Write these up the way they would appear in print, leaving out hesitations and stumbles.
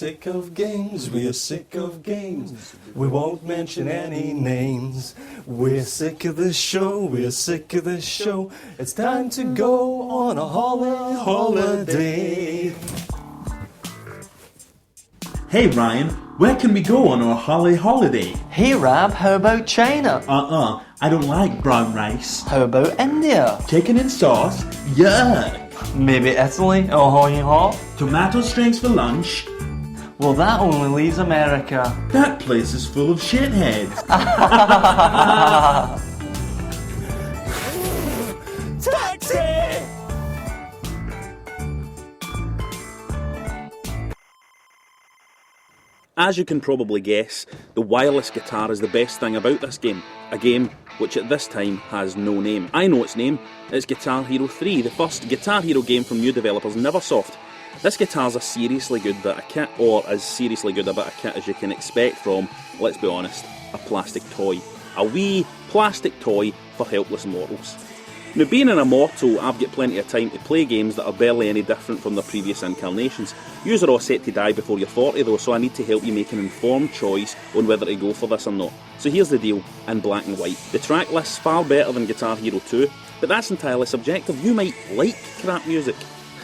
sick of games, we're sick of games. We won't mention any names. We're sick of the show, we're sick of the show. It's time to go on a holiday. Hey Ryan, where can we go on our holiday? Hey Rab, how about China? I don't like brown rice. How about India? Chicken and sauce? Yuck! Maybe Italy? Oh, hot. Tomato strings for lunch? Well, that only leaves America. That place is full of shitheads. Taxi! As you can probably guess, the wireless guitar is the best thing about this game. A game which at this time has no name. I know its name. It's Guitar Hero 3, the first Guitar Hero game from new developers Neversoft. This guitar's a seriously good bit of kit, or as seriously good a bit of kit as you can expect from, let's be honest, a plastic toy. A wee plastic toy for helpless mortals. Now, being an immortal, I've got plenty of time to play games that are barely any different from their previous incarnations. Yous are all set to die before you're 40 though, so I need to help you make an informed choice on whether to go for this or not. So here's the deal, in black and white. The track list's far better than Guitar Hero 2, but that's entirely subjective. You might like crap music.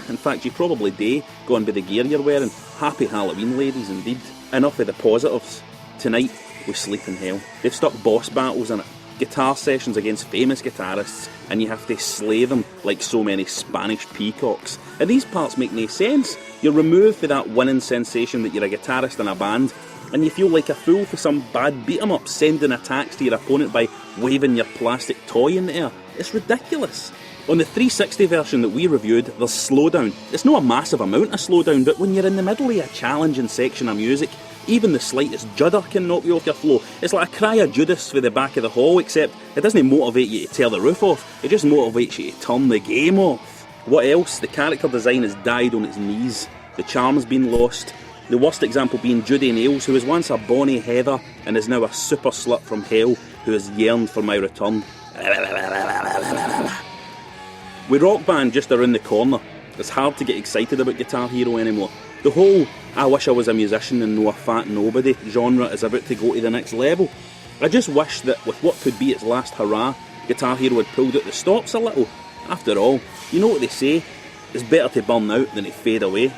In fact, you probably do, going by the gear you're wearing. Happy Halloween, ladies, indeed. Enough of the positives. Tonight, we sleep in hell. They've stuck boss battles in it. Guitar sessions against famous guitarists, and you have to slay them like so many Spanish peacocks. And these parts make no sense. You're removed for that winning sensation that you're a guitarist in a band, and you feel like a fool for some bad beat-em-up sending attacks to your opponent by waving your plastic toy in the air. It's ridiculous. On the 360 version that we reviewed, there's slowdown. It's not a massive amount of slowdown, but when you're in the middle of a challenging section of music, even the slightest judder can knock you off your flow. It's like a cry of Judas for the back of the hall, except it doesn't motivate you to tear the roof off, it just motivates you to turn the game off. What else? The character design has died on its knees. The charm's been lost. The worst example being Judy Nails, who was once a bonny heather and is now a super slut from hell who has yearned for my return. With Rock Band just around the corner, it's hard to get excited about Guitar Hero anymore. The whole I wish I was a musician and no a fat nobody genre is about to go to the next level. I just wish that with what could be its last hurrah, Guitar Hero had pulled out the stops a little. After all, you know what they say, it's better to burn out than to fade away.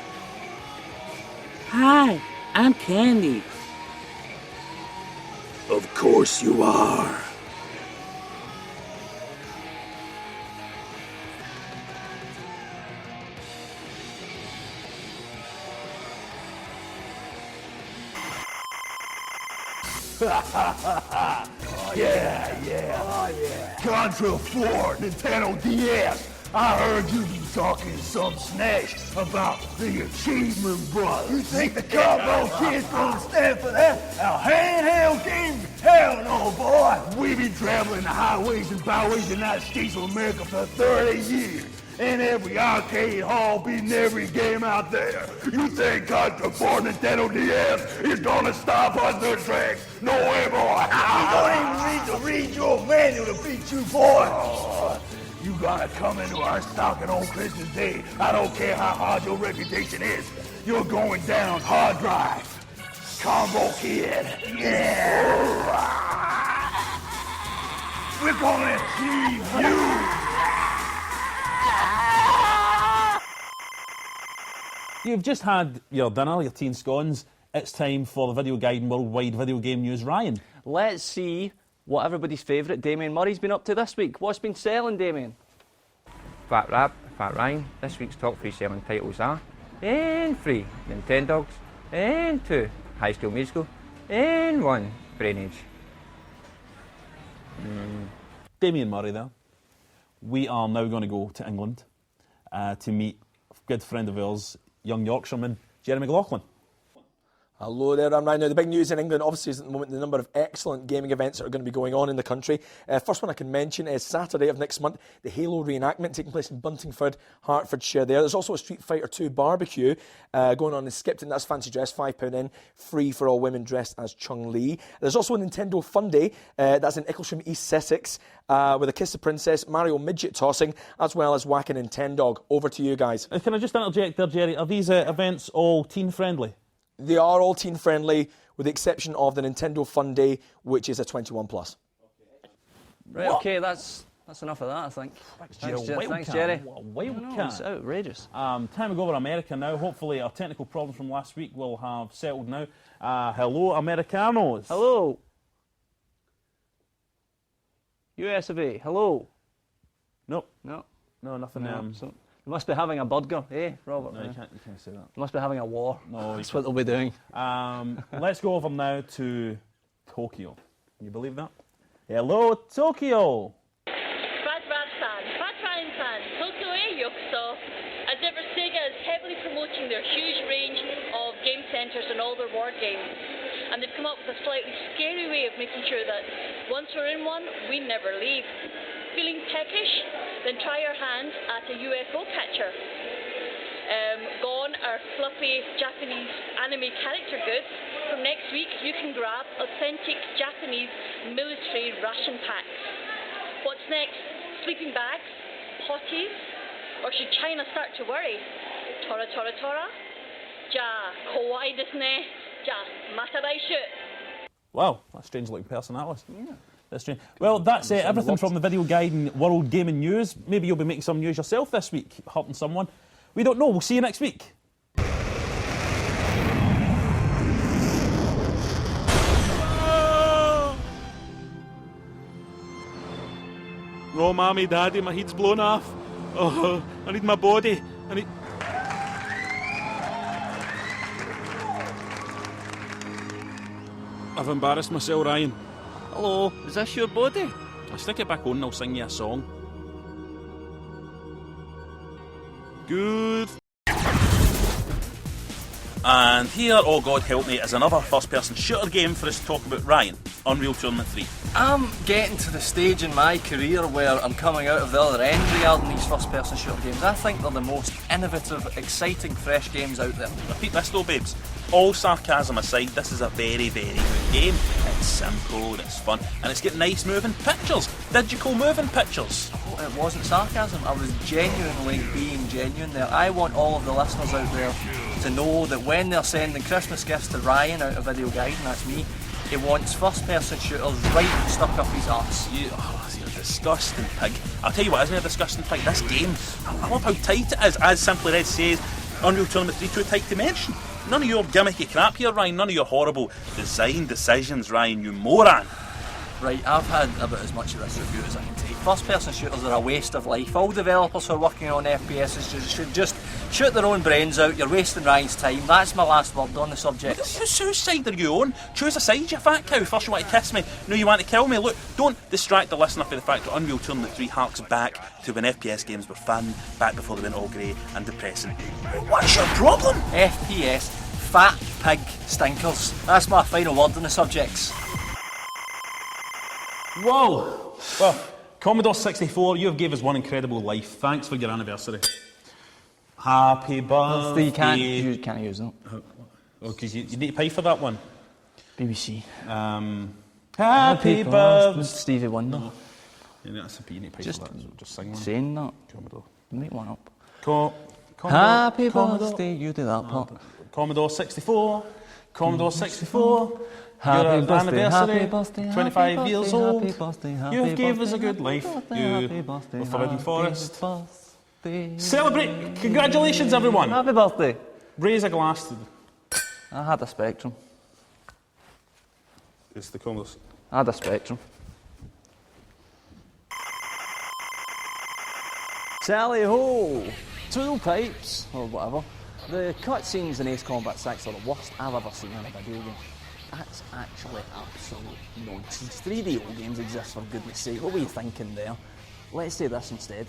Hi, I'm Candy. Of course you are. Yeah. Contra 4, Nintendo DS. I heard you be talking some snatch about the Achievement Brothers. You think the combo kid's gonna stand for that? Our handheld games? Hell no, boy. We've been traveling the highways and byways of the United States of America for 30 years. In every arcade hall, beating every game out there. You think Contra 4 Nintendo DS is gonna stop us in their tracks? No way, boy. We don't even need to read your manual to beat you, boy. You gotta come into our stocking on Christmas Day. I don't care how hard your reputation is. You're going down hard drive. Combo Kid. Yeah. We're gonna achieve you. You've just had your dinner, your tea and scones. It's time for the videoGaiden Worldwide Video Game News. Ryan. Let's see what everybody's favourite Damien Murray's been up to this week. What's been selling, Damien? Fat Rap, Fat Ryan. This week's top 3 selling titles are and 3 Nintendogs, and 2 High School Musical, and 1 Brain Age. Damien Murray there. We are now going to go to England to meet a good friend of ours, young Yorkshireman, Jeremy McLaughlin. Hello there, I'm Ryan. Now, the big news in England, obviously, is at the moment the number of excellent gaming events that are going to be going on in the country. First one I can mention is Saturday of next month, the Halo reenactment taking place in Buntingford, Hertfordshire there. There's also a Street Fighter 2 barbecue going on in Skipton. That's fancy dress, £5 in, free for all women dressed as Chung-Li. There's also a Nintendo Fun Day, that's in Icklesham, East Sussex, with a Kiss the Princess, Mario midget tossing, as well as Whack a Nintendog. Over to you guys. Can I just interject there, Jerry? Are these events all teen friendly? They are all teen friendly, with the exception of the Nintendo Fun Day, which is a 21 plus. Right, okay, that's enough of that, I think. Thanks, Jerry. What a wild No, cat. it's outrageous. Time to go over America now. Hopefully our technical problems from last week will have settled now. Hello, Americanos. Hello. US of A, hello. Nope. No. No, nothing. No. So, you must be having a burger, eh, Robert? No, you can't say that. You must be having a war. No, That's what they'll be doing. Let's go over now to Tokyo. Can you believe that? Hello, Tokyo. As ever, Sega is heavily promoting their huge range of game centres and all their board games. And they've come up with a slightly scary way of making sure that once we're in one, we never leave. Feeling peckish? Then try your hand at a UFO catcher. Gone are fluffy Japanese anime character goods. From next week, you can grab authentic Japanese military ration packs. What's next? Sleeping bags? Potties? Or should China start to worry? Tora tora tora? Ja, kawaii desu ne. Ja, mata raishu. Wow, that's a strange looking person that was. Yeah. That's strange. Well, that's everything from the videoGaiden World Gaming News. Maybe you'll be making some news yourself this week, hurting someone. We don't know. We'll see you next week. Oh, Mommy, Daddy, my head's blown off. Oh, I need my body. I've embarrassed myself, Ryan. Hello, is this your body? I'll stick it back on and I'll sing you a song. Good. And here, oh God help me, is another first-person shooter game for us to talk about. Ryan, Unreal Tournament 3. I'm getting to the stage in my career where I'm coming out of the other end regarding these first-person shooter games. I think they're the most innovative, exciting, fresh games out there. Repeat this though, babes. All sarcasm aside, this is a very, very good game. It's simple, it's fun, and it's got nice moving pictures. Digital moving pictures. Oh, it wasn't sarcasm, I was genuinely being genuine there. I want all of the listeners out there to know that when they're sending Christmas gifts to Ryan out of videoGaiden, that's me, he wants first-person shooters right stuck up his arse. You're a disgusting pig. I'll tell you what isn't a disgusting pig, this game. I love how tight it is. As Simply Red says, Unreal Tournament 3 too tight to mention. None of your gimmicky crap here, Ryan. None of your horrible design decisions, Ryan, you moron. Right, I've had about as much of this review as I can take. First-person shooters are a waste of life. All developers who are working on FPSs should just shoot their own brains out. You're wasting Ryan's time. That's my last word on the subject. Whose side are you on? Choose a side, you fat cow. First you want to kiss me, now you want to kill me. Look, don't distract the listener from the fact that Unreal Tournament 3 harks back to when FPS games were fun, back before they went all grey and depressing. What's your problem? FPS, fat pig stinkers. That's my final word on the subjects. Whoa! Well, Commodore 64, you have gave us one incredible life. Thanks for your anniversary. Happy birthday. You can't use that. Oh, because you need to pay for that one. BBC. Happy birthday. Stevie Wonder. Yeah, that's a, you need to pay for that. Just sing one. Saying that. Commodore. Make one up. Commodore. Happy birthday. You do that part. Commodore 64. Commodore 64. Happy Your birthday, anniversary, happy birthday, 25 happy years birthday, old. happy birthday, happy You have gave us a birthday, good happy life. birthday, You happy birthday, the Forbidden happy Forest. birthday. Celebrate! Congratulations, everyone! Happy birthday. Raise a glass to I had a Spectrum. It's the Commodore. I had a Spectrum. Tally ho! Tool pipes, or whatever. The cutscenes in Ace Combat 6 are the worst I've ever seen in a video game. That's actually absolute nonsense. 3DO games exist, for goodness sake. What were you thinking there? Let's say this instead.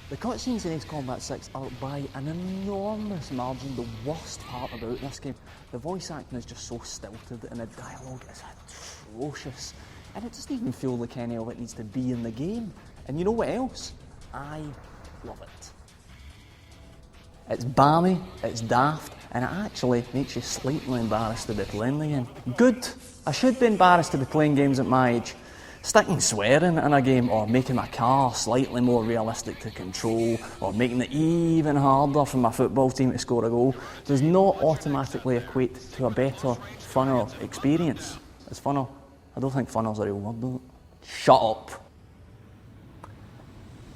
The cutscenes in Ace Combat 6 are by an enormous margin the worst part about this game. The voice acting is just so stilted and the dialogue is atrocious. And it doesn't even feel like any of it needs to be in the game. And you know what else? I love it. It's balmy, it's daft, and it actually makes you slightly embarrassed to be playing the game. Good! I should be embarrassed to be playing games at my age. Sticking swearing in a game, or making my car slightly more realistic to control, or making it even harder for my football team to score a goal, does not automatically equate to a better, funner experience. It's funner. I don't think funner's a real word, does it? Shut up.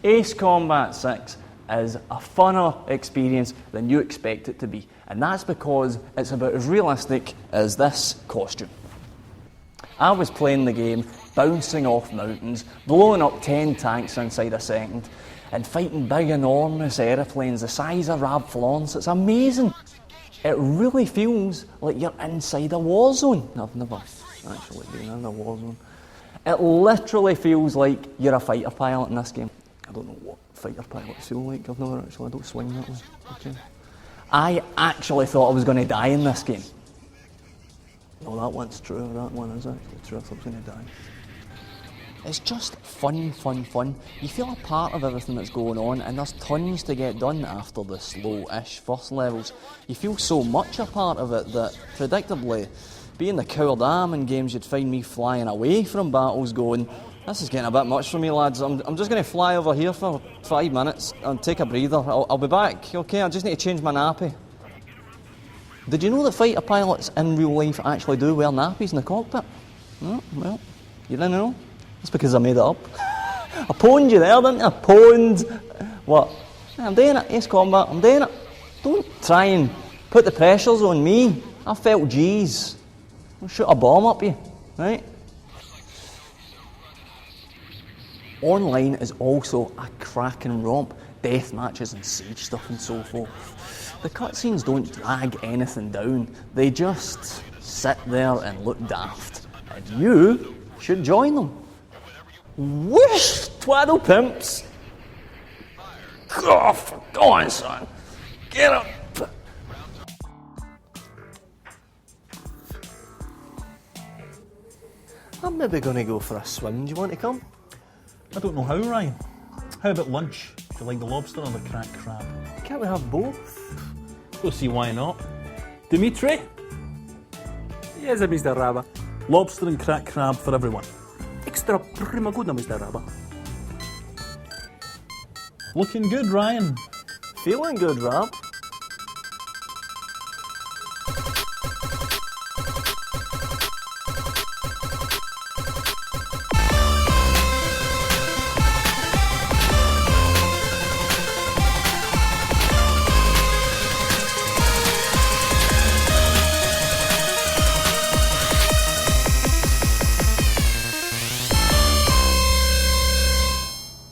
Ace Combat 6 is a funner experience than you expect it to be, and that's because it's about as realistic as this costume. I was playing the game, bouncing off mountains, blowing up 10 tanks inside a second, and fighting big enormous aeroplanes the size of Rab Florence. It's amazing. It really feels like you're inside a war zone. I've never actually been in a war zone. It literally feels like you're a fighter pilot in this game. I don't know what fighter pilots feel like. I don't swing that way. Okay. I actually thought I was going to die in this game. No, that one's true. That one is actually true. I thought I was going to die. It's just fun. You feel a part of everything that's going on, and there's tons to get done after the slow-ish first levels. You feel so much a part of it that, predictably, being the coward I am in games, you'd find me flying away from battles going, this is getting a bit much for me, lads. I'm just going to fly over here for 5 minutes and take a breather. I'll be back, okay? I just need to change my nappy. Did you know that fighter pilots in real life actually do wear nappies in the cockpit? No? Well, you didn't know? That's because I made it up. I pwned you there, didn't I? Pwned. What? I'm doing it, Ace Combat, I'm doing it. Don't try and put the pressures on me. I felt G's. I'll shoot a bomb up you, right? Online is also a cracking romp. Death matches and siege stuff and so forth. The cutscenes don't drag anything down. They just sit there and look daft. And you should join them. Whoosh! Twaddle pimps! Go on, son! Get up! I'm maybe going to go for a swim. Do you want to come? I don't know how, Ryan. How about lunch? Do you like the lobster or the cracked crab? Can't we have both? We'll see why not. Dimitri? Yes, Mr. Raba. Lobster and cracked crab for everyone. Extra prima good, Mr. Raba. Looking good, Ryan. Feeling good, Rab.